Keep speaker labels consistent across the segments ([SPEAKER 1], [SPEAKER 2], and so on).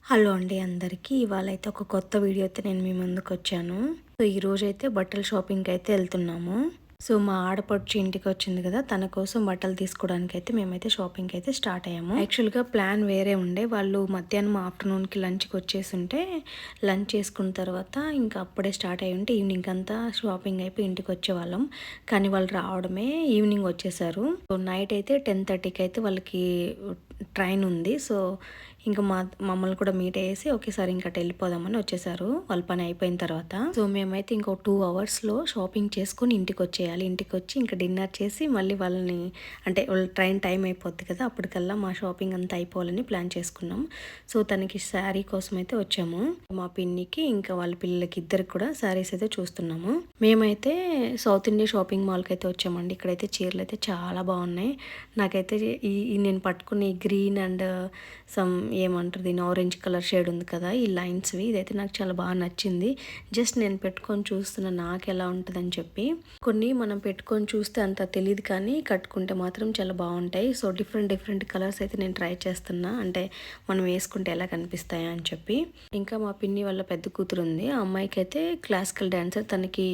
[SPEAKER 1] Hello అండి అందరికీ. ఇవాళైతే ఒక కొత్త వీడియో అయితే నేను మీ ముందుకొచ్చాను. సో, ఈరోజైతే బట్టల షాపింగ్‌కి అయితే ఎళ్తున్నాము. సో, మా ఆడపడుచు ఇంటికొచ్చింది కదా! తన కోసం బట్టలు తీసుకోవడానికైతే మేమైతే షాపింగ్‌కైతే స్టార్ట్ అయ్యాము. యాక్చువల్‌గా ప్లాన్ వేరే ఉండే. వాళ్ళు మధ్యాహ్నం ఆఫ్టర్‌నూన్‌కి లంచ్‌కి వచ్చేసుంటే, లంచ్ చేసుకున్న తర్వాత ఇంకా అప్పుడే స్టార్ట్ అయ్యుంటే ఈవినింగ్ అంతా షాపింగ్ అయిపోయి ఇంటికొచ్చేవాళ్ళం. కానీ వాళ్ళు రావడమే ఈవినింగ్ వచ్చేసారు. సో, నైట్ అయితే 10:30కి అయితే వాళ్ళకి ట్రైన్ ఉంది. సో, ఇంక మమ్మల్ని కూడా మీట్ అయ్యేసి ఒకేసారి ఇంక అటు వెళ్ళిపోదామని వచ్చేసారు వాళ్ళ పని అయిపోయిన తర్వాత. సో, మేమైతే ఇంకో 2 అవర్స్‌లో షాపింగ్ చేసుకొని ఇంటికొచ్చేయాలి. ఇంటికొచ్చి ఇంక డిన్నర్ చేసి మళ్ళీ వాళ్ళని అంటే వాళ్ళ ట్రైన్ టైం అయిపోద్ది కదా! అప్పటికల్లా మా షాపింగ్ అంతా అయిపోవాలని ప్లాన్ చేసుకున్నాం. సో, తనకి శారీ కోసం అయితే వచ్చాము. మా పిన్నికి ఇంకా వాళ్ళ పిల్లలకి ఇద్దరికి కూడా శారీస్ అయితే చూస్తున్నాము. మేమైతే సౌత్ ఇండియా షాపింగ్ మాల్‌కి అయితే వచ్చామండి. ఇక్కడైతే చీరలు అయితే చాలా బాగున్నాయి. నాకైతే ఈ నేను పట్టుకున్న ఈ గ్రీన్ అండ్ సమ్ ఏమంటారు దీన్ని ఆరెంజ్ కలర్ షేడ్ ఉంది కదా! ఈ లైన్స్‌వి ఇదైతే నాకు చాలా బాగా నచ్చింది. జస్ట్ నేను పెట్టుకొని చూస్తున్నా నాకు ఎలా ఉంటదని చెప్పి. కొన్ని మనం పెట్టుకొని చూస్తే అంత తెలీదు కానీ కట్టుకుంటే మాత్రం చాలా బాగుంటాయి. సో, డిఫరెంట్ కలర్స్ అయితే నేను ట్రై చేస్తున్నా. అంటే మనం వేసుకుంటే ఎలా కనిపిస్తాయా అని చెప్పి. ఇంకా మా పిన్ని వాళ్ళ పెద్ద కూతురు ఉంది. ఆ అమ్మాయికి అయితే క్లాసికల్ డాన్సర్. తనకి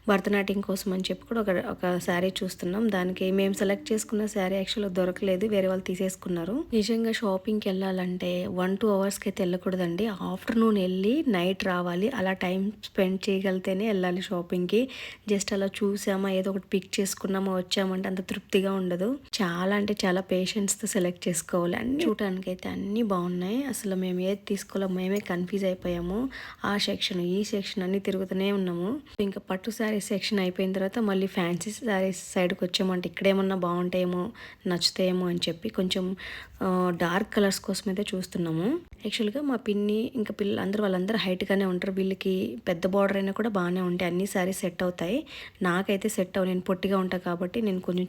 [SPEAKER 1] భరతనాట్యం కోసం అని చెప్పి కూడా ఒక శారీ చూస్తున్నాం. దానికి మేము సెలెక్ట్ చేసుకున్న శారీ యాక్చువల్‌గా దొరకలేదు. వేరే వాళ్ళు తీసేసుకున్నారు. నిజంగా షాపింగ్‌కి వెళ్ళాలంటే 1-2 అవర్స్‌కి అయితే వెళ్ళకూడదండి. ఆఫ్టర్‌నూన్ వెళ్ళి నైట్ రావాలి. అలా టైం స్పెండ్ చేయగలిగితేనే వెళ్ళాలి షాపింగ్‌కి. జస్ట్ అలా చూసామా ఏదో ఒకటి పిక్ చేసుకున్నామా వచ్చామంటే అంత తృప్తిగా ఉండదు. చాలా అంటే చాలా పేషెన్స్‌తో సెలెక్ట్ చేసుకోవాలి. అన్నీ చూడటానికైతే అన్నీ బాగున్నాయి. అసలు మేము ఏది తీసుకోవాలో మేమే కన్‌ఫ్యూజ్ అయిపోయాము. ఆ సెక్షన్ ఈ సెక్షన్ అన్నీ తిరుగుతూనే ఉన్నాము. ఇంకా పట్టు శారీస్ సెక్షన్ అయిపోయిన తర్వాత మళ్ళీ ఫ్యాన్సీ శారీస్ సైడ్కి వచ్చామంటే ఇక్కడేమన్నా బాగుంటాయేమో నచ్చుతాయేమో అని చెప్పి కొంచెం డార్క్ కలర్స్ కోసం అయితే చూస్తున్నాము. యాక్చువల్‌గా మా పిన్ని ఇంకా పిల్లలు వాళ్ళందరూ హైట్‌గానే ఉంటారు. వీళ్ళకి పెద్ద బార్డర్ అయినా కూడా బాగానే ఉంటాయి. అన్ని శారీస్ సెట్ అవుతాయి. నాకైతే సెట్ అవ్వవు. నేను పొట్టిగా ఉంటాను కాబట్టి నేను కొంచెం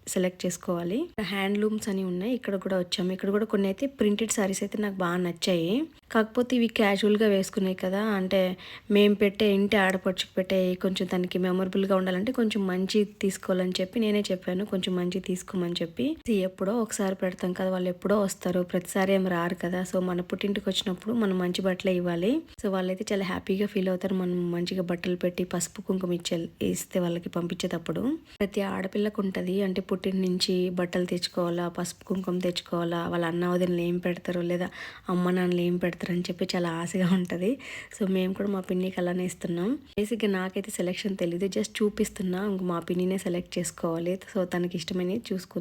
[SPEAKER 1] సెలెక్ట్ చేసుకోవాలి. హ్యాండ్లూమ్స్ అని ఉన్నాయి. ఇక్కడ కూడా వచ్చాము. ఇక్కడ కూడా కొన్ని అయితే ప్రింటెడ్ శారీస్ అయితే నాకు బాగా నచ్చాయి. కాకపోతే ఇవి క్యాజువల్గా వేసుకున్నాయి కదా! అంటే మేము పెట్టే ఇంటి ఆడపడుచుకు పెట్టే కొంచెం తనకి మెమొరబుల్గా ఉండాలంటే కొంచెం మంచి తీసుకోవాలని చెప్పి నేనే చెప్పాను. కొంచెం మంచి తీసుకోమని చెప్పి. ఎప్పుడో ఒకసారి పెడతాం కదా! వాళ్ళు ఎప్పుడో వస్తారు. ప్రతిసారి ఏం రారు కదా! సో, మన పుట్టింటికి వచ్చినప్పుడు మనం మంచి బట్టలే ఇవ్వాలి. సో, వాళ్ళైతే చాలా హ్యాపీగా ఫీల్ అవుతారు. మనం మంచిగా బట్టలు పెట్టి పసుపు కుంకుమ ఇస్తే వాళ్ళకి పంపించేటప్పుడు. ప్రతి ఆడపిల్లకు ఉంటుంది. అంటే పుట్టిన నుంచి బట్టలు తెచ్చుకోవాలా, పసుపు కుంకుమ తెచ్చుకోవాలా, వాళ్ళ అన్న వదినలు ఏం పెడతారు లేదా అమ్మ నాన్నలు ఏం పెడతారు అని చెప్పి చాలా ఆశగా ఉంటుంది. సో, మేము కూడా మా పిన్నికి అలానే ఇస్తున్నాం. బేసిక్గా నాకైతే సెలెక్షన్ తెలీదు. జస్ట్ చూపిస్తున్నా. ఇంక మా పిన్నినే సెలెక్ట్ చేసుకోవాలి. సో, తనకి ఇష్టమైనవి చూసుకుందాం.